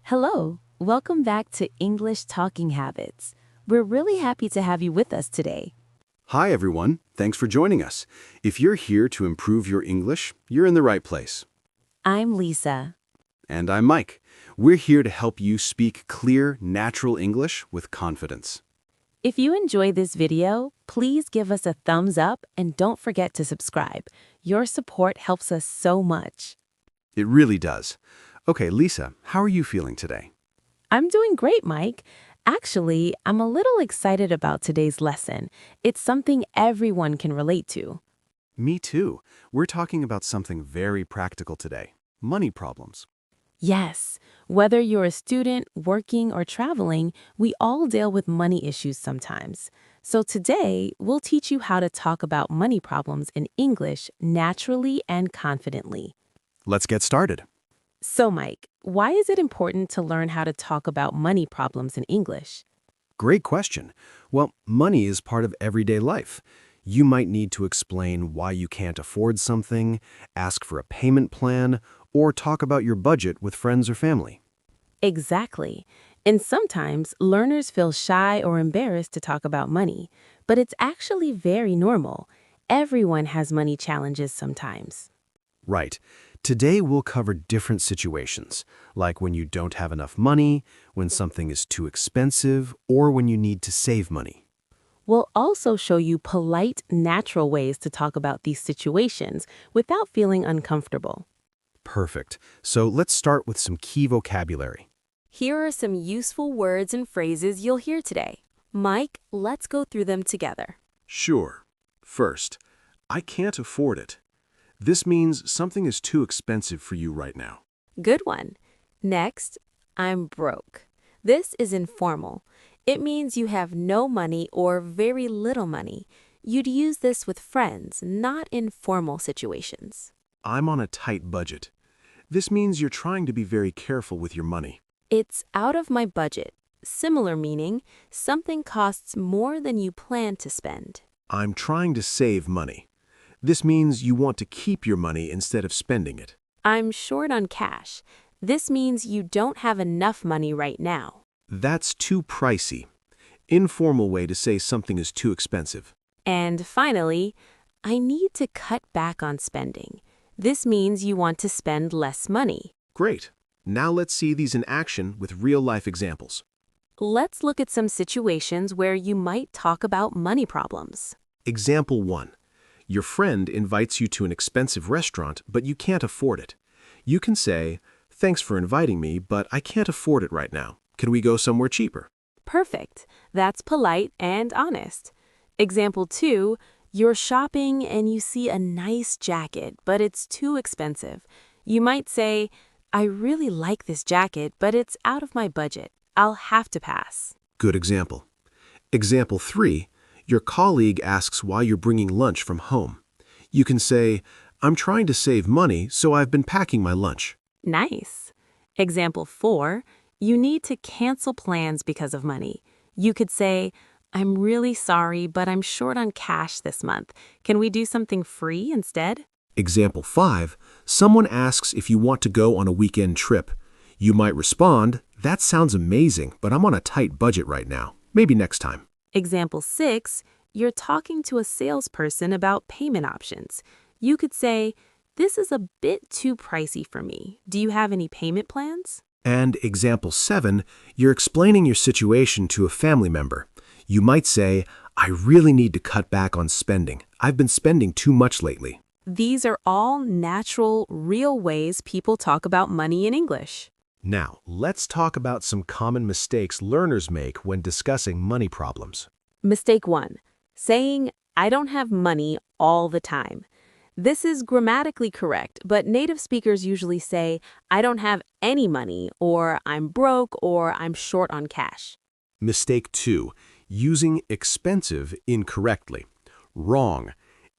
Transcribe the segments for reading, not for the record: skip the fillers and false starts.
Hello, welcome back to English Talking Habits. We're really happy to have you with us today. Hi, everyone. Thanks for joining us. If you're here to improve your English, you're in the right place. I'm Lisa. And I'm Mike. We're here to help you speak clear, natural English with confidence. If you enjoyed this video, please give us a thumbs up and don't forget to subscribe. Your support helps us so much. It really does. Okay, Lisa, how are you feeling today? I'm doing great, Mike. Actually, I'm a little excited about today's lesson. It's something everyone can relate to. Me too. We're talking about something very practical today. Money problems. Yes, whether you're a student, working, or traveling, we all deal with money issues sometimes. So today, we'll teach you how to talk about money problems in English naturally and confidently. Let's get started. So, Mike, why is it important to learn how to talk about money problems in English? Great question. Well, money is part of everyday life. You might need to explain why you can't afford something, ask for a payment plan, or talk about your budget with friends or family. Exactly. And sometimes learners feel shy or embarrassed to talk about money, but it's actually very normal. Everyone has money challenges sometimes. Right. Today we'll cover different situations, like when you don't have enough money, when something is too expensive, or when you need to save money. We'll also show you polite, natural ways to talk about these situations without feeling uncomfortable. Perfect. So let's start with some key vocabulary. Here are some useful words and phrases you'll hear today. Mike, let's go through them together. Sure. First, I can't afford it. This means something is too expensive for you right now. Good one. Next, I'm broke. This is informal. It means you have no money or very little money. You'd use this with friends, not in formal situations. I'm on a tight budget. This means you're trying to be very careful with your money. It's out of my budget. Similar meaning, something costs more than you plan to spend. I'm trying to save money. This means you want to keep your money instead of spending it. I'm short on cash. This means you don't have enough money right now. That's too pricey. Informal way to say something is too expensive. And finally, I need to cut back on spending. This means you want to spend less money. Great. Now let's see these in action with real-life examples. Let's look at some situations where you might talk about money problems. Example 1. Your friend invites you to an expensive restaurant, but you can't afford it. You can say, "Thanks for inviting me, but I can't afford it right now. Can we go somewhere cheaper?" Perfect. That's polite and honest. Example 2. You're shopping and you see a nice jacket, but it's too expensive. You might say, "I really like this jacket, but it's out of my budget. I'll have to pass." Good example. Example 3. Your colleague asks why you're bringing lunch from home. You can say, "I'm trying to save money, so I've been packing my lunch." Nice. Example 4. You need to cancel plans because of money. You could say, "I'm really sorry, but I'm short on cash this month. Can we do something free instead?" Example 5. Someone asks if you want to go on a weekend trip. You might respond, "That sounds amazing, but I'm on a tight budget right now. Maybe next time." Example 6. You're talking to a salesperson about payment options. You could say, "This is a bit too pricey for me. Do you have any payment plans?" And example 7. You're explaining your situation to a family member. You might say, "I really need to cut back on spending. I've been spending too much lately." These are all natural, real ways people talk about money in English. Now, let's talk about some common mistakes learners make when discussing money problems. Mistake 1. Saying, "I don't have money all the time." This is grammatically correct, but native speakers usually say, "I don't have any money," or "I'm broke," or "I'm short on cash." Mistake 2. Using expensive incorrectly. Wrong.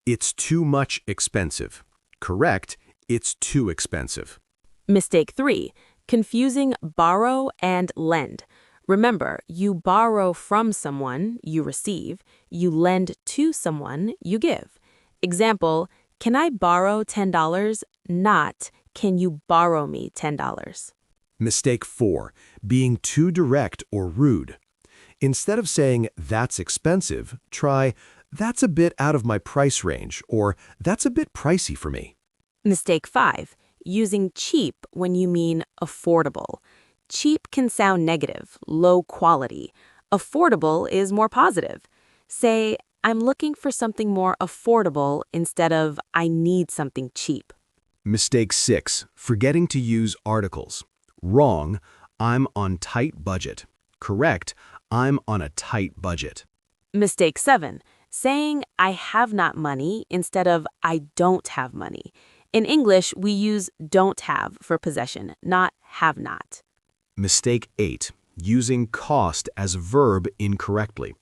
It's too much expensive. Correct. It's too expensive. Mistake 3. Confusing borrow and lend. Remember, you borrow from someone, you receive. You lend to someone, you give. Example, "Can I borrow $10?" Not, "Can you borrow me $10?" Mistake 4. Being too direct or rude. Instead of saying, "That's expensive," try, "That's a bit out of my price range," or "That's a bit pricey for me." Mistake 5. Using cheap when you mean affordable. Cheap can sound negative, low quality. Affordable is more positive. Say, I'm looking for something more affordable instead of I need something cheap. Mistake 6. Forgetting to use articles. Wrong, "I'm on tight budget." Correct, "I'm on a tight budget." Mistake 7. Saying I have not money instead of I don't have money. In English, we use don't have for possession, not have not. Mistake 8. Using cost as a verb incorrectly.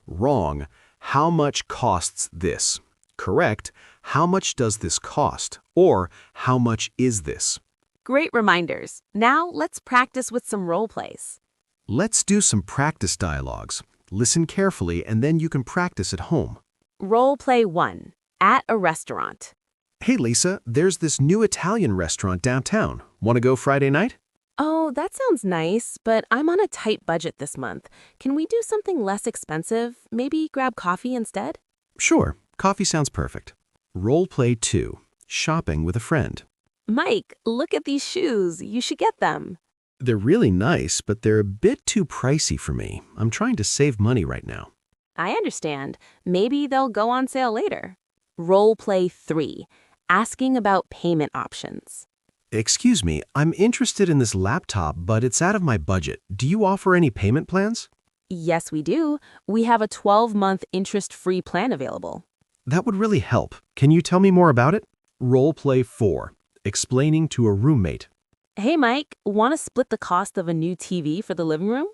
Wrong, "How much costs this?" Correct, "How much does this cost?" or "How much is this?" Great reminders. Now let's practice with some role plays. Let's do some practice dialogues. Listen carefully and then you can practice at home. Role play 1. At a restaurant. "Hey Lisa, there's this new Italian restaurant downtown. Want to go Friday night?" Oh, that sounds nice, but I'm on a tight budget this month. Can we do something less expensive? Maybe grab coffee instead? Sure, coffee sounds perfect. Role play 2. Shopping with a friend. Mike, look at these shoes. You should get them. They're really nice, but they're a bit too pricey for me. I'm trying to save money right now. I understand. Maybe they'll go on sale later. Role play 3. Asking about payment options. "Excuse me, I'm interested in this laptop, but it's out of my budget. Do you offer any payment plans?" Yes, we do. We have a 12-month interest-free plan available. "That would really help. Can you tell me more about it?" Role play 4. Explaining to a roommate. Hey, Mike, want to split the cost of a new TV for the living room?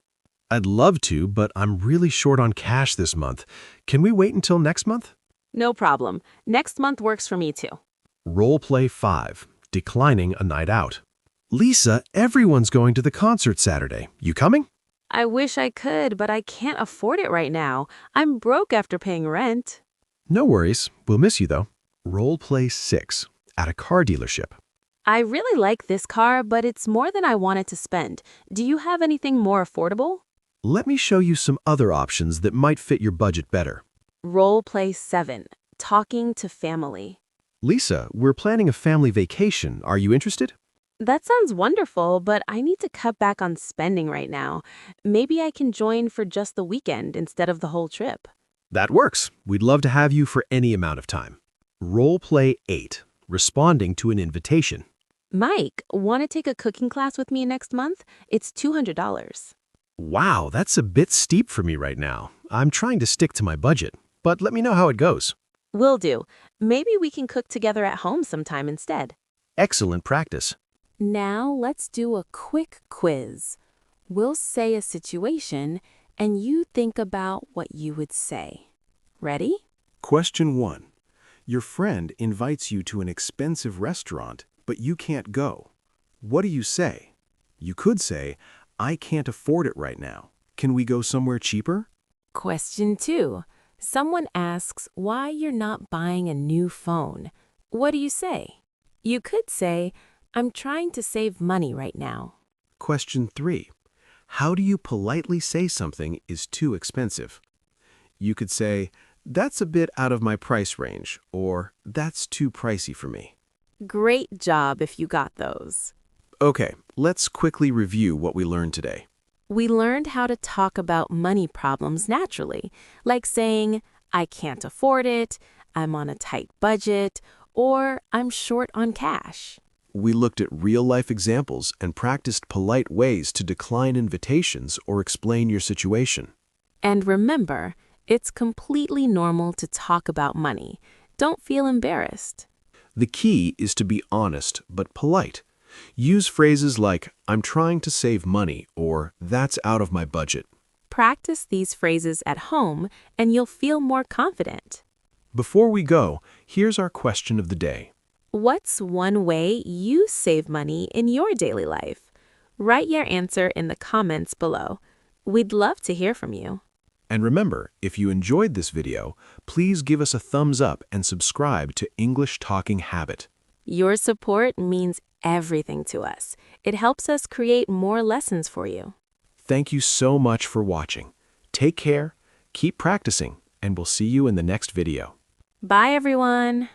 "I'd love to, but I'm really short on cash this month. Can we wait until next month?" No problem. Next month works for me too. Role play 5. Declining a night out. "Lisa, everyone's going to the concert Saturday. You coming?" I wish I could, but I can't afford it right now. I'm broke after paying rent. "No worries. We'll miss you, though." Role play 6. At a car dealership. I really like this car, but it's more than I wanted to spend. Do you have anything more affordable? "Let me show you some other options that might fit your budget better." Role play 7. Talking to family. "Lisa, we're planning a family vacation. Are you interested?" That sounds wonderful, but I need to cut back on spending right now. Maybe I can join for just the weekend instead of the whole trip. "That works. We'd love to have you for any amount of time." Role play 8. Responding to an invitation. Mike, want to take a cooking class with me next month? It's $200. "Wow, that's a bit steep for me right now. I'm trying to stick to my budget, but let me know how it goes." Will do. Maybe we can cook together at home sometime instead. Excellent practice. Now let's do a quick quiz. We'll say a situation, and you think about what you would say. Ready? Question 1. Your friend invites you to an expensive restaurant, but you can't go. What do you say? You could say, "I can't afford it right now. Can we go somewhere cheaper?" Question 2. Someone asks why you're not buying a new phone. What do you say? You could say, I'm trying to save money right now. Question 3. How do you politely say something is too expensive? You could say, "That's a bit out of my price range," or "That's too pricey for me." Great job if you got those. Okay, let's quickly review what we learned today. We learned how to talk about money problems naturally, like saying, I can't afford it, I'm on a tight budget, or I'm short on cash. We looked at real-life examples and practiced polite ways to decline invitations or explain your situation. And remember, it's completely normal to talk about money. Don't feel embarrassed. The key is to be honest but polite. Use phrases like, "I'm trying to save money," or "That's out of my budget." Practice these phrases at home, and you'll feel more confident. Before we go, here's our question of the day. What's one way you save money in your daily life? Write your answer in the comments below. We'd love to hear from you. And remember, if you enjoyed this video, please give us a thumbs up and subscribe to English Talking Habit. Your support means everything to us. It helps us create more lessons for you. Thank you so much for watching. Take care, keep practicing, and we'll see you in the next video. Bye, everyone.